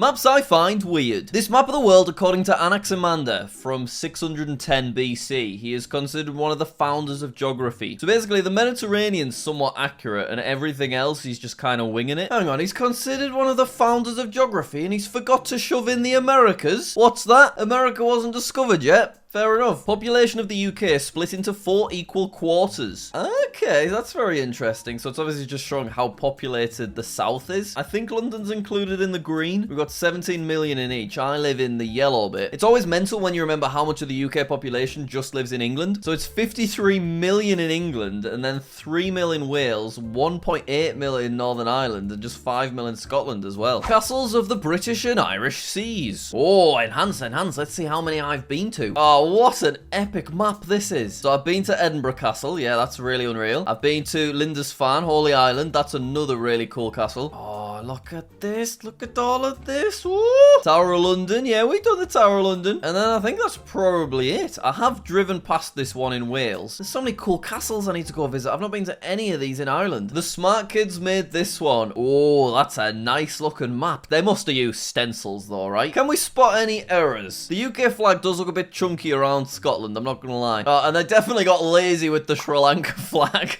Maps I find weird. This map of the world, according to Anaximander, from 610 BC, he is considered one of the founders of geography. So basically, the Mediterranean's somewhat accurate, and everything else, he's just kind of winging it. Hang on, he's considered one of the founders of geography, and he's forgot to shove in the Americas? What's that? America wasn't discovered yet? Fair enough. Population of the UK split into 4 equal quarters. Okay, that's very interesting. So it's obviously just showing how populated the south is. I think London's included in the green. We've got 17 million in each. I live in the yellow bit. It's always mental when you remember how much of the UK population just lives in England. So it's 53 million in England, and then 3 million Wales, 1.8 million Northern Ireland, and just 5 million Scotland as well. Castles of the British and Irish seas. Oh, enhance. Let's see how many I've been to. Oh, what an epic map this is. So I've been to Edinburgh Castle. Yeah, that's really unreal. I've been to Lindisfarne, Holy Island. That's another really cool castle. Oh, look at this. Look at all of this. Woo! Tower of London. Yeah, we've done the Tower of London. And then I think that's probably it. I have driven past this one in Wales. There's so many cool castles I need to go visit. I've not been to any of these in Ireland. The smart kids made this one. Oh, that's a nice looking map. They must have used stencils though, right? Can we spot any errors? The UK flag does look a bit chunky around Scotland, I'm not gonna lie. And they definitely got lazy with the Sri Lanka flag.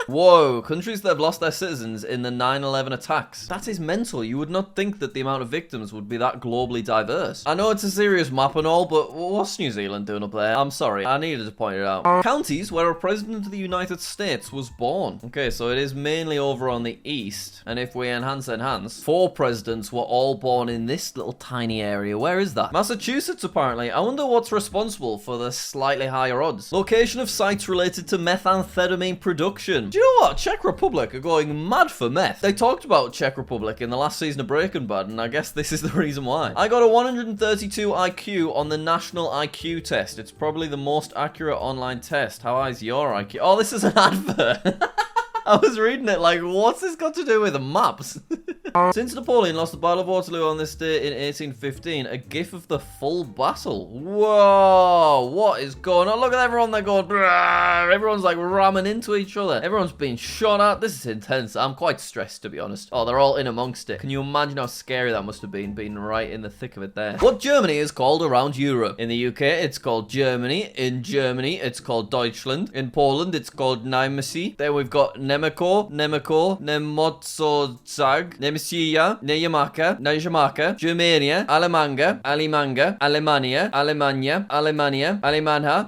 Whoa, countries that have lost their citizens in the 9/11 attacks. That is mental. You would not think that the amount of victims would be that globally diverse. I know it's a serious map and all, but what's New Zealand doing up there? I'm sorry, I needed to point it out. Counties where a president of the United States was born. Okay, so it is mainly over on the east. And if we enhance, 4 presidents were all born in this little tiny area. Where is that? Massachusetts, apparently. I wonder what's responsible for the slightly higher odds. Location of sites related to methamphetamine production. Do you know what? Czech Republic are going mad for meth. They talked about Czech Republic in the last season of Breaking Bad, and I guess this is the reason why. I got a 132 IQ on the National IQ test. It's probably the most accurate online test. How high is your IQ? Oh, this is an advert. I was reading it like, what's this got to do with the maps? Since Napoleon lost the Battle of Waterloo on this day in 1815, a gif of the full battle. Whoa, what is going on? Look at everyone, they're going, brrr. Everyone's like ramming into each other. Everyone's being shot at. This is intense. I'm quite stressed, to be honest. Oh, they're all in amongst it. Can you imagine how scary that must have been, being right in the thick of it there? What Germany is called around Europe. In the UK, it's called Germany. In Germany, it's called Deutschland. In Poland, it's called Niemcy. Then we've got Nemeko, Nemotsozag, Nemesia, Nejamaka, Germania, Alemanga, Alemania,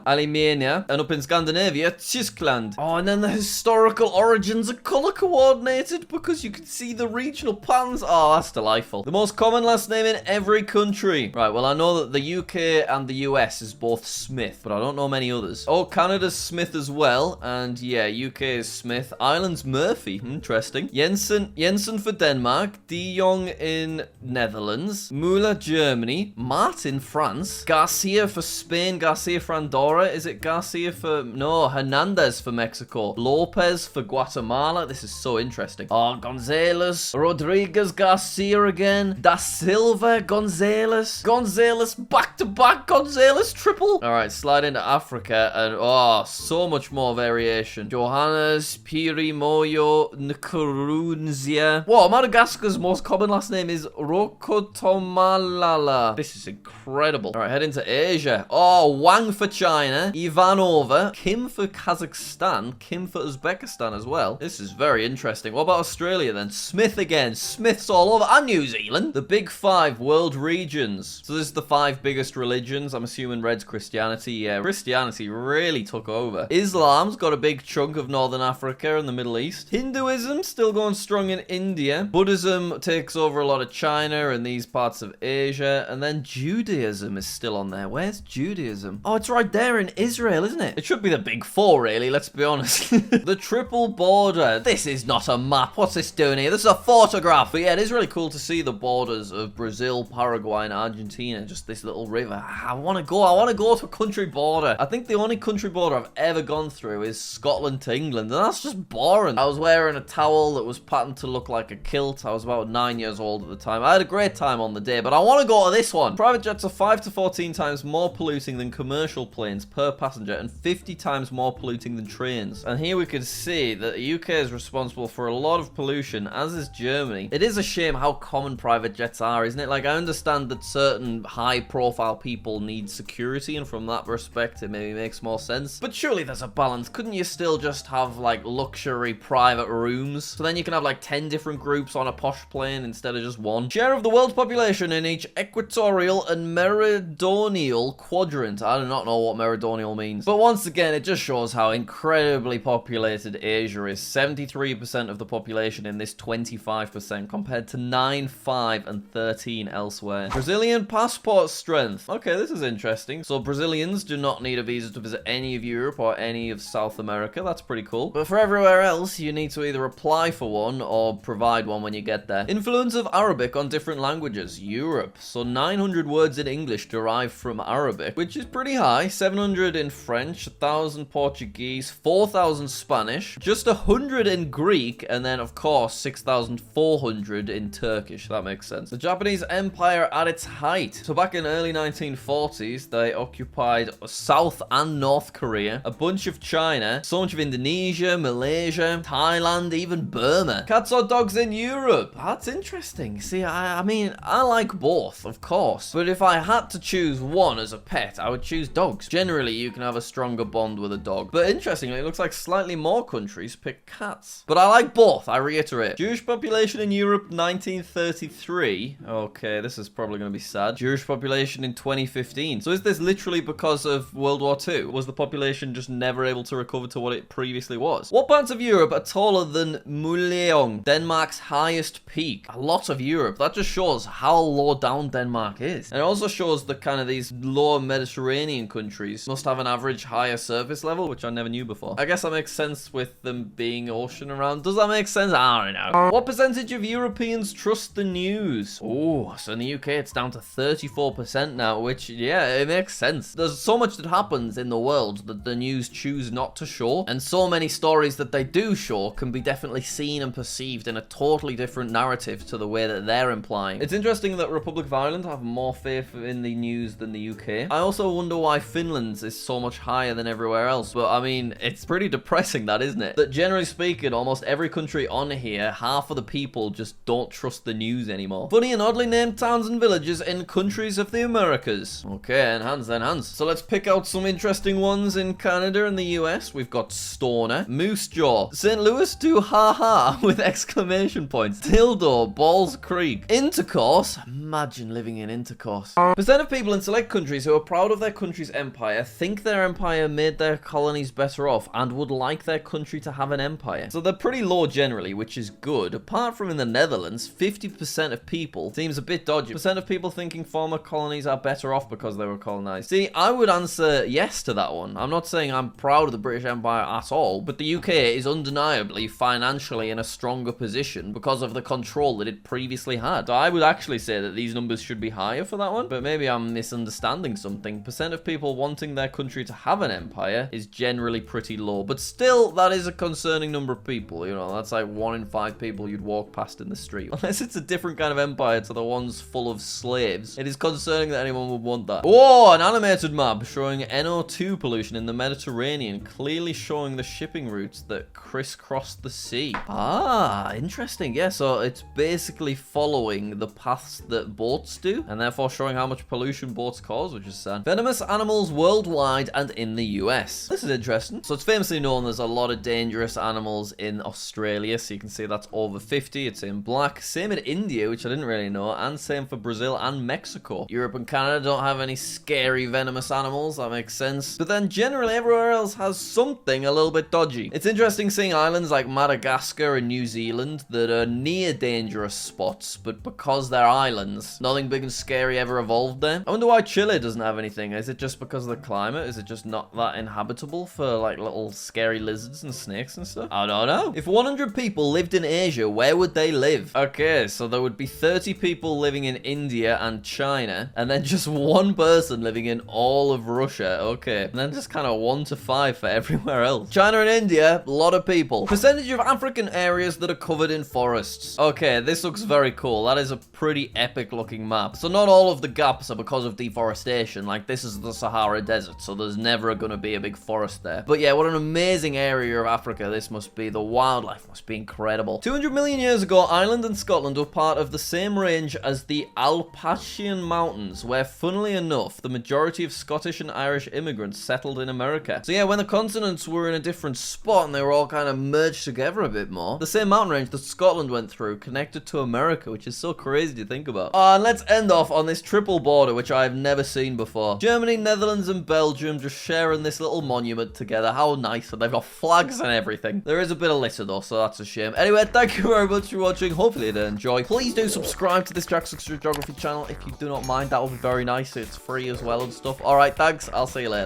Alemania, and up in Scandinavia, Tyskland. Oh, and then the historical origins are color coordinated because you can see the regional patterns. Oh, that's delightful. The most common last name in every country. Right, well, I know that the UK and the US is both Smith, but I don't know many others. Oh, Canada's Smith as well, and yeah, UK is Smith. Ireland's Murphy. Interesting. Jensen for Denmark. De Jong in Netherlands. Muller, Germany. Martin, France. Garcia for Spain. Garcia for Andorra. Is it Garcia for... No, Hernandez for Mexico. Lopez for Guatemala. This is so interesting. Oh, Gonzalez. Rodriguez Garcia again. Da Silva. Gonzalez. Gonzalez back-to-back. Gonzalez triple. Alright, slide into Africa and... Oh, so much more variation. Johannes Piri Moyo Nkurunzia. Whoa, Madagascar's most common last name is Rokotomalala. This is incredible. Alright, head into Asia. Oh, Wang for China. Ivanova. Kim for Kazakhstan. Kim for Uzbekistan as well. This is very interesting. What about Australia then? Smith again. Smith's all over. And New Zealand. The big 5 world regions. So this is the 5 biggest religions. I'm assuming red's Christianity. Yeah, Christianity really took over. Islam's got a big chunk of Northern Africa and the Middle East. Hinduism still going strong in India. Buddhism takes over a lot of China and these parts of Asia. And then Judaism is still on there. Where's Judaism? Oh, it's right there in Israel, isn't it? It should be the big 4, really. Let's be honest. The triple border. This is not a map. What's this doing here? This is a photograph. But yeah, it is really cool to see the borders of Brazil, Paraguay, and Argentina. Just this little river. I want to go. I want to go to a country border. I think the only country border I've ever gone through is Scotland to England. And that's just boring. I was wearing a towel that was patterned to look like a kilt. I was about 9 years old at the time. I had a great time on the day, but I want to go to this one. Private jets are 5 to 14 times more polluting than commercial planes per passenger and 50 times more polluting than trains. And here we can see that the UK is responsible for a lot of pollution, as is Germany. It is a shame how common private jets are, isn't it? Like, I understand that certain high-profile people need security, and from that respect, it maybe makes more sense. But surely there's a balance. Couldn't you still just have, like, luxury private rooms? So then you can have, like, 10 different groups on a posh plane instead of just one. Share of the world's population in each equatorial and meridional quadrant. I do not know what meridional means. But once again, it just shows how incredibly populated Asia is. 73% of the population in this 25% compared to 9, 5, and 13 elsewhere. Brazilian passport strength. Okay, this is interesting. So Brazilians do not need a visa to visit any of Europe or any of South America. That's pretty cool. But for everywhere else, you need to either apply for one or provide one when you get there. Influence of Arabic on different languages. Europe. So 900 words in English derived from Arabic, which is pretty high. 700 in French, 1,000 Portuguese, 4,000 Spanish, just 100 in Greek, and then of course 6,400 in Turkish. That makes sense. The Japanese Empire at its height. So back in early 1940s, they occupied South and North Korea, a bunch of China, so much of Indonesia, Malaysia, Thailand, even Burma. Cats or dogs in Europe? That's interesting. See, I mean, I like both, of course, but if I had to choose one as a pet, I would choose dogs. Generally, you can have a stronger bond with a dog, but interestingly, it looks like slightly more countries pick cats. But I like both, I reiterate. Jewish population in Europe, 1933. Okay, this is probably going to be sad. Jewish population in 2015. So is this literally because of World War II? Was the population just never able to recover to what it previously was? What parts of Europe are taller than Muleong, Denmark's highest peak? A lot of Europe. That just shows how low down Denmark is. And it also shows that kind of these lower Mediterranean countries must have an average higher surface level, which I never knew before. I guess that makes sense with them being ocean around. Does that make sense? I don't know. What percentage of Europeans trust the news? Oh, so in the UK it's down to 34% now, which, yeah, it makes sense. There's so much that happens in the world that the news choose not to show, and so many stories that they do show can be definitely seen and perceived in a totally different narrative to the way that they're implying. It's interesting that Republic of Ireland have more faith in the news than the UK. I also wonder why Finland's is so much higher than everywhere else, but I mean, it's pretty depressing, that, isn't it? That generally speaking, almost every country on here, half of the people just don't trust the news anymore. Funny and oddly named towns and villages in countries of the Americas. Okay, enhance, enhance. So let's pick out some interesting ones in Canada and the US. We've got Stoner, Moose Jaw, St. Louis to haha with exclamation points, Dildo, Balls Creek, Intercourse. Imagine living in Intercourse. Percent of people in select countries who are proud of their country's empire think their empire made their colonies better off and would like their country to have an empire. So they're pretty low generally, which is good. Apart from in the Netherlands, 50% of people seems a bit dodgy. Percent of people thinking former colonies are better off because they were colonized. See, I would answer yes to that one. I'm not saying I'm proud of the British Empire at all, but the UK is undeniably financially in a stronger position because of the control that it previously had. So I would actually say that these numbers should be higher for that one, but maybe I'm misunderstanding something. Percent of people wanting their country to have an empire is generally pretty low, but still, that is a concerning number of people, you know, that's like 1 in 5 people you'd walk past in the street. Unless it's a different kind of empire to the ones full of slaves, it is concerning that anyone would want that. Oh, an animated map showing NO2 pollution in the Mediterranean, clearly showing the shipping routes that crisscross the sea. Ah, interesting. Yeah, so it's basically following the paths that boats do, and therefore showing how much pollution boats cause, which is sad. Venomous animals worldwide and in the US. This is interesting. So it's famously known there's a lot of dangerous animals in Australia, so you can see that's over 50. It's in black. Same in India, which I didn't really know, and same for Brazil and Mexico. Europe and Canada don't have any scary venomous animals. That makes sense. But then generally everywhere else has something a little bit dodgy. It's interesting seeing islands like Madagascar and New Zealand that are near dangerous spots, but because they're islands, nothing big and scary ever evolved there. I wonder why Chile doesn't have anything. Is it just because of the climate? Is it just not that inhabitable for like little scary lizards and snakes and stuff? I don't know. If 100 people lived in Asia, where would they live? Okay, so there would be 30 people living in India and China, and then just one person living in all of Russia. Okay, and then just kind of 1 to 5 for everywhere else. China and India, a lot of people. Percentage of African areas that are covered in forests. forests. Okay, this looks very cool. That is a pretty epic looking map. So not all of the gaps are because of deforestation. Like, this is the Sahara Desert, so there's never gonna be a big forest there. But yeah, what an amazing area of Africa this must be. The wildlife must be incredible. 200 million years ago, Ireland and Scotland were part of the same range as the Alpatchian Mountains, where, funnily enough, the majority of Scottish and Irish immigrants settled in America. So yeah, when the continents were in a different spot and they were all kind of merged together a bit more, the same mountain range that Scotland went through connected to America, which is so crazy to think about. And let's end off on this triple border, which I've never seen before. Germany, Netherlands, and Belgium just sharing this little monument together. How nice. And they've got flags and everything. There is a bit of litter though, so that's a shame. Anyway, thank you very much for watching. Hopefully you did enjoy. Please do subscribe to this JackSucksAtGeography channel if you do not mind. That would be very nice. It's free as well and stuff. Alright, thanks. I'll see you later.